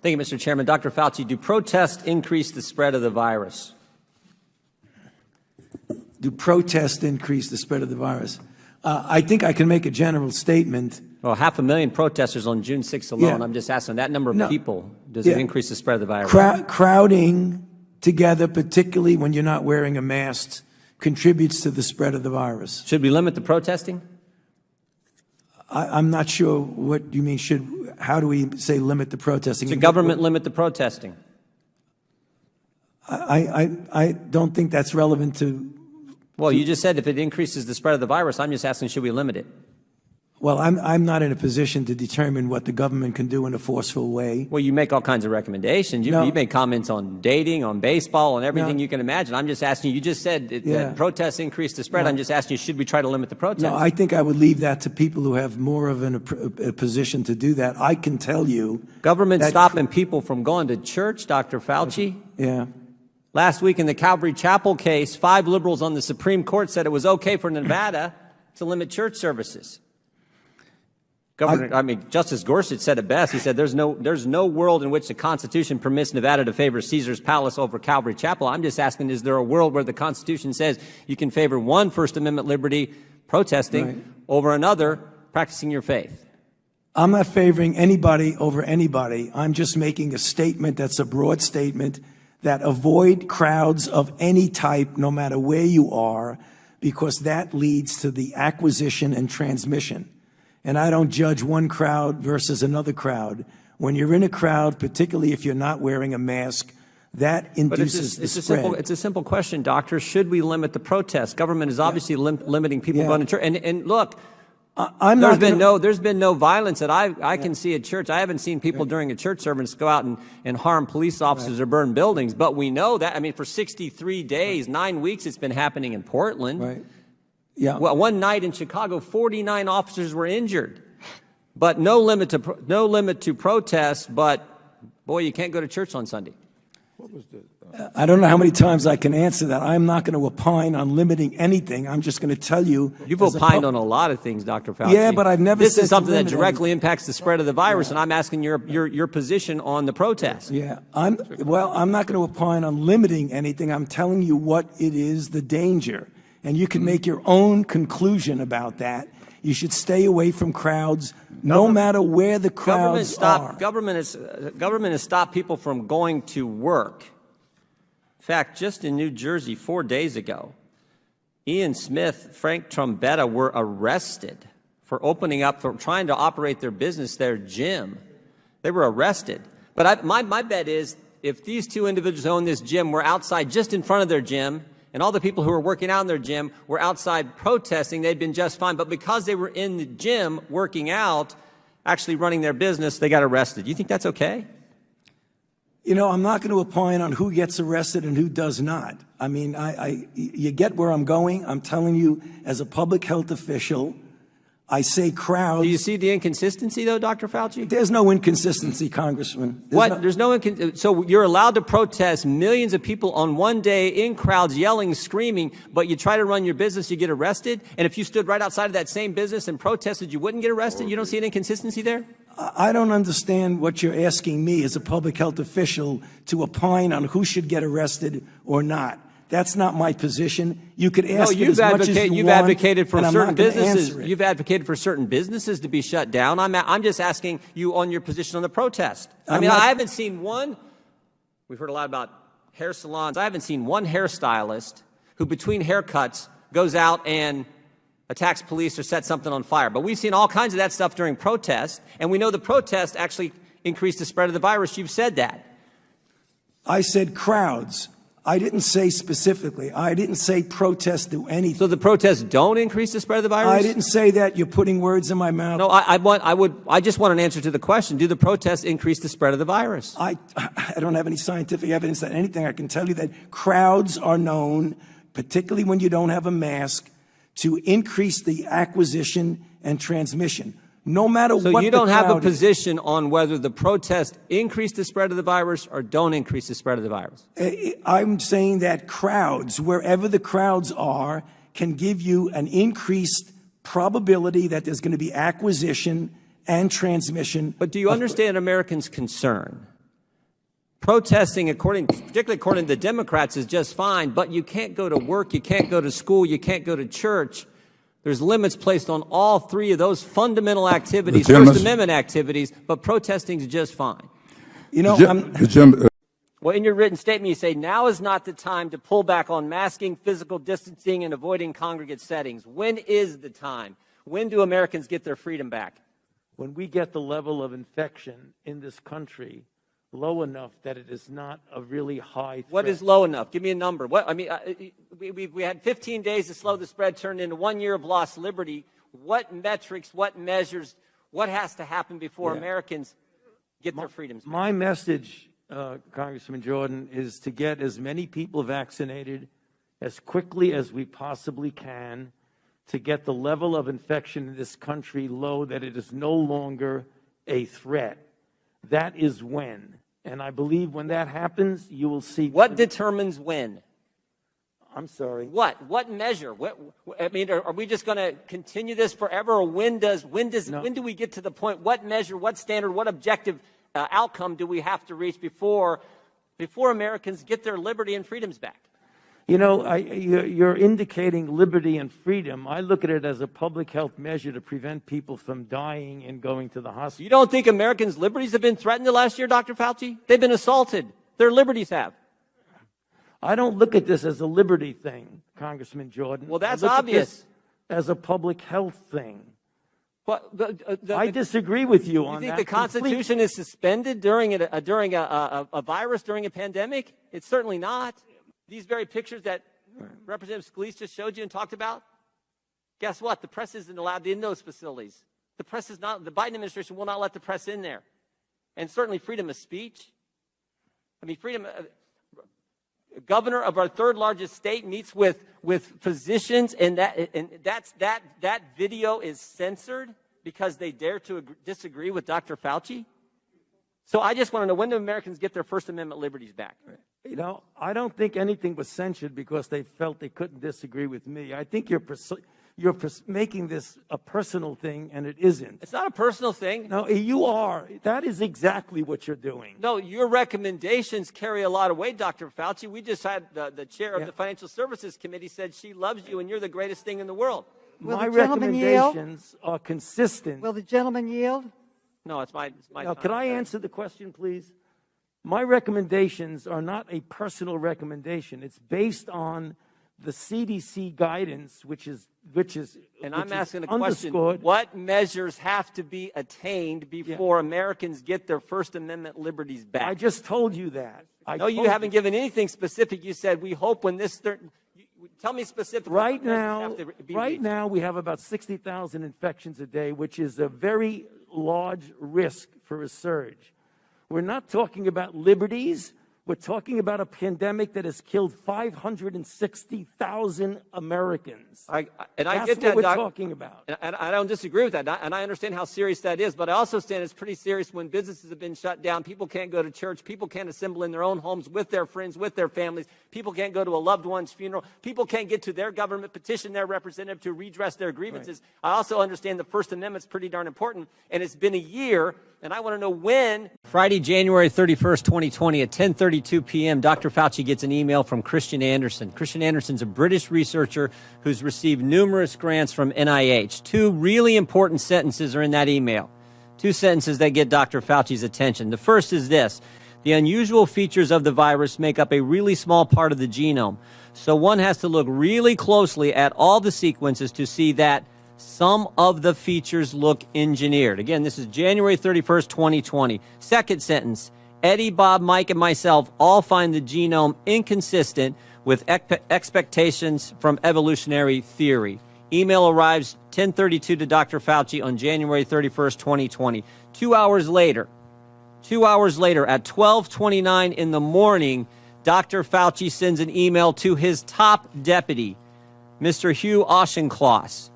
Thank you, Mr. Chairman. Dr. Fauci, do protests increase the spread of the virus? Do protests increase the spread of the virus? I think I can make a general statement. Well, 500,000 protesters on June 6th alone. Yeah. I'm just asking that number of people, does it increase the spread of the virus? Crowding together, particularly when you're not wearing a mask, contributes to the spread of the virus. Should we limit the protesting? I'm not sure what you mean. How do we say limit the protesting? Should government limit the protesting? I don't think that's relevant to. Well, you just said if it increases the spread of the virus. I'm just asking, should we limit it? Well, I'm not in a position to determine what the government can do in a forceful way. Well, you make all kinds of recommendations. You make comments on dating, on baseball, on everything you can imagine. I'm just asking you just said that protests increase the spread. I'm just asking you, should we try to limit the protests? No, I think I would leave that to people who have more of a position to do that. I can tell you. Government stopping people from going to church, Dr. Fauci? Yeah. Last week in the Calvary Chapel case, 5 liberals on the Supreme Court said it was okay for Nevada to limit church services. Justice Gorsuch said it best. He said there's no world in which the Constitution permits Nevada to favor Caesar's Palace over Calvary Chapel. I'm just asking, is there a world where the Constitution says you can favor one First Amendment liberty, protesting, over another, practicing your faith? I'm not favoring anybody over anybody. I'm just making a statement that's a broad statement that avoid crowds of any type, no matter where you are, because that leads to the acquisition and transmission. And I don't judge one crowd versus another crowd. When you're in a crowd, particularly if you're not wearing a mask, that induces the spread. It's a simple question, Doctor. Should we limit the protests? Government is obviously limiting people going to church. And look, there's been no violence that I can see at church. I haven't seen people during a church service go out and harm police officers or burn buildings. But we know that, for 63 days, 9 weeks, it's been happening in Portland. Right. Yeah. Well, one night in Chicago, 49 officers were injured, but no limit to protests. But boy, you can't go to church on Sunday. What was I don't know how many times I can answer that. I'm not going to opine on limiting anything. I'm just going to tell you. You've opined on a lot of things, Dr. Fauci. Yeah, but I've never. This is something that directly impacts the spread of the virus, and I'm asking your position on the protest. Yeah, I'm not going to opine on limiting anything. I'm telling you what it is, the danger. And you can make your own conclusion about that. You should stay away from crowds, no matter where the crowds are. Government has stopped people from going to work. In fact, just in New Jersey 4 days ago, Ian Smith, Frank Trombetta were arrested for trying to operate their business, their gym. They were arrested. But my bet is if these two individuals who own this gym were outside just in front of their gym, and all the people who were working out in their gym were outside protesting, they'd been just fine. But because they were in the gym working out, actually running their business, they got arrested. Do you think that's okay? I'm not going to opine on who gets arrested and who does not. You get where I'm going. I'm telling you, as a public health official, I say crowds. Do you see the inconsistency, though, Dr. Fauci? There's no inconsistency, Congressman. So you're allowed to protest, millions of people on one day in crowds yelling, screaming, but you try to run your business, you get arrested? And if you stood right outside of that same business and protested, you wouldn't get arrested? You don't see an inconsistency there? I don't understand what you're asking me as a public health official to opine on who should get arrested or not. That's not my position. You could ask it as much as you want. You've advocated for certain businesses. You've advocated for certain businesses to be shut down. I'm just asking you on your position on the protest. I haven't seen one. We've heard a lot about hair salons. I haven't seen one hairstylist who, between haircuts, goes out and attacks police or sets something on fire. But we've seen all kinds of that stuff during protests, and we know the protest actually increased the spread of the virus. You've said that. I said crowds. I didn't say specifically. I didn't say protests do anything. So the protests don't increase the spread of the virus? I didn't say that. You're putting words in my mouth. No, I just want an answer to the question. Do the protests increase the spread of the virus? I don't have any scientific evidence that anything. I can tell you that crowds are known, particularly when you don't have a mask, to increase the acquisition and transmission. No matter what the crowd is. So you don't have a position on whether the protests increase the spread of the virus or don't increase the spread of the virus? I'm saying that crowds, wherever the crowds are, can give you an increased probability that there's going to be acquisition and transmission. But do you understand Americans' concern Protesting, particularly according to the Democrats, is just fine, but you can't go to work, you can't go to school, you can't go to church. There's limits placed on all three of those fundamental activities, First Amendment activities, but protesting is just fine. You know, well, in your written statement, you say, now is not the time to pull back on masking, physical distancing, and avoiding congregate settings. When is the time? When do Americans get their freedom back? When we get the level of infection in this country low enough that it is not a really high threat. What is low enough? Give me a number. What, I mean, we had 15 days to slow the spread, turned into 1 year of lost liberty. What metrics, what measures, what has to happen before Americans get their freedoms back? My message, Congressman Jordan, is to get as many people vaccinated as quickly as we possibly can to get the level of infection in this country low that it is no longer a threat. That is when. And I believe when that happens, you will see. What determines when? I'm sorry. What measure? I mean, are we just going to continue this forever, or when do we get to the point? What measure? What standard? What objective outcome do we have to reach before Americans get their liberty and freedoms back? You know, you're indicating liberty and freedom. I look at it as a public health measure to prevent people from dying and going to the hospital. You don't think Americans' liberties have been threatened the last year, Dr. Fauci? They've been assaulted. Their liberties have. I don't look at this as a liberty thing, Congressman Jordan. Well, that's obvious. As a public health thing. Well, I disagree with you on that. You think the Constitution is suspended during a virus, during a pandemic? It's certainly not. These very pictures that Representative Scalise just showed you and talked about, guess what? The press isn't allowed in those facilities. The press is not. The Biden administration will not let the press in there. And certainly freedom of speech. I mean, freedom. Governor of our third largest state meets with physicians, and that video is censored because they dare to disagree with Dr. Fauci. So I just want to know, when do Americans get their First Amendment liberties back? You know, I don't think anything was censored because they felt they couldn't disagree with me. I think you're making this a personal thing, and it isn't. It's not a personal thing. No, you are. That is exactly what you're doing. No, your recommendations carry a lot of weight, Dr. Fauci. We just had the chair of the Financial Services Committee said she loves you and you're the greatest thing in the world. My recommendations are consistent. Will the gentleman yield? No, it's my now, time. Can I answer the question, please? My recommendations are not a personal recommendation. It's based on the CDC guidance, which is and I'm asking the question: what measures have to be attained before Americans get their First Amendment liberties back? I just told you that. No, you haven't given anything specific. You said we hope when this. Tell me specifically. Right now, we have about 60,000 infections a day, which is a very large risk for a surge. We're not talking about liberties. We're talking about a pandemic that has killed 560,000 Americans. I That's get that, what we're talking about. And I don't disagree with that. And I understand how serious that is. But I also understand it's pretty serious when businesses have been shut down. People can't go to church. People can't assemble in their own homes with their friends, with their families. People can't go to a loved one's funeral. People can't get to their government, petition their representative to redress their grievances. Right. I also understand the First Amendment's pretty darn important. And it's been a year. And I want to know when. Friday, January 31st, 2020 at 10:32 p.m., Dr. Fauci gets an email from Christian Anderson. Christian Anderson's a British researcher who's received numerous grants from NIH. Two really important sentences are in that email. Two sentences that get Dr. Fauci's attention. The first is this: the unusual features of the virus make up a really small part of the genome. So one has to look really closely at all the sequences to see that some of the features look engineered. Again, this is January 31st, 2020. Second sentence: Eddie, Bob, Mike, and myself all find the genome inconsistent with expectations from evolutionary theory. Email arrives 10:32 to Dr. Fauci on January 31st, 2020. 2 hours later at 12:29 in the morning, Dr. Fauci sends an email to his top deputy, Mr. Hugh Auchincloss.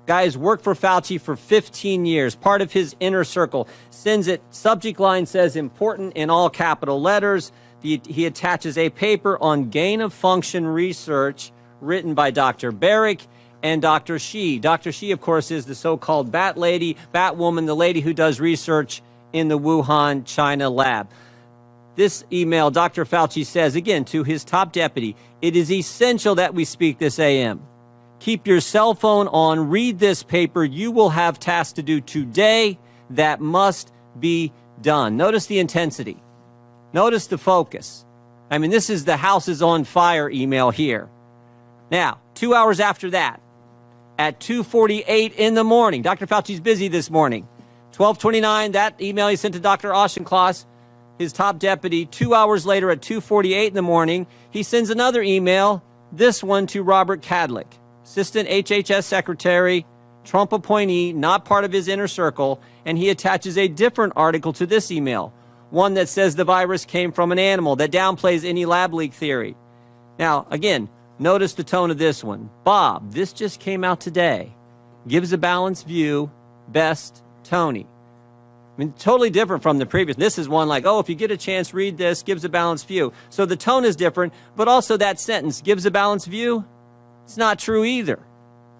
Guy has worked for Fauci for 15 years, part of his inner circle. Sends it, subject line says important in all capital letters. He attaches a paper on gain-of-function research written by Dr. Barrick and Dr. Shi. Dr. Shi, of course, is the so-called Bat Lady, Batwoman, the lady who does research in the Wuhan, China lab. This email, Dr. Fauci says, again, to his top deputy, it is essential that we speak this AM. Keep your cell phone on. Read this paper. You will have tasks to do today that must be done. Notice the intensity. Notice the focus. I mean, this is the house is on fire email here. Now, 2 hours after that, at 2:48 in the morning, Dr. Fauci's busy this morning. 12:29, that email he sent to Dr. Auchincloss, his top deputy. 2 hours later at 2:48 in the morning, he sends another email, this one to Robert Kadlec, Assistant HHS Secretary, Trump appointee, not part of his inner circle, and he attaches a different article to this email, one that says the virus came from an animal, that downplays any lab leak theory. Now, again, notice the tone of this one. Bob, this just came out today. Gives a balanced view. Best, Tony. I mean, totally different from the previous. This is one like, oh, if you get a chance, read this, gives a balanced view. So the tone is different, but also that sentence, gives a balanced view, it's not true either.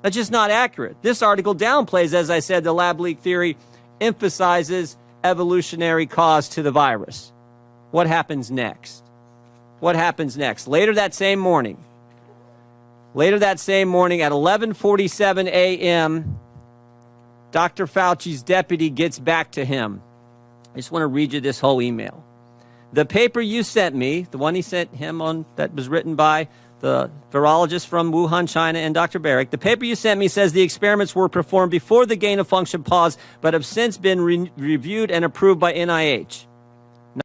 That's just not accurate. This article downplays, as I said, the lab leak theory, emphasizes evolutionary cause to the virus. What happens next? What happens next? Later that same morning at 11:47 a.m., Dr. Fauci's deputy gets back to him. I just want to read you this whole email. The paper you sent me, the one he sent him on that was written by the virologist from Wuhan, China, and Dr. Barrick, the paper you sent me says the experiments were performed before the gain-of-function pause, but have since been reviewed and approved by NIH.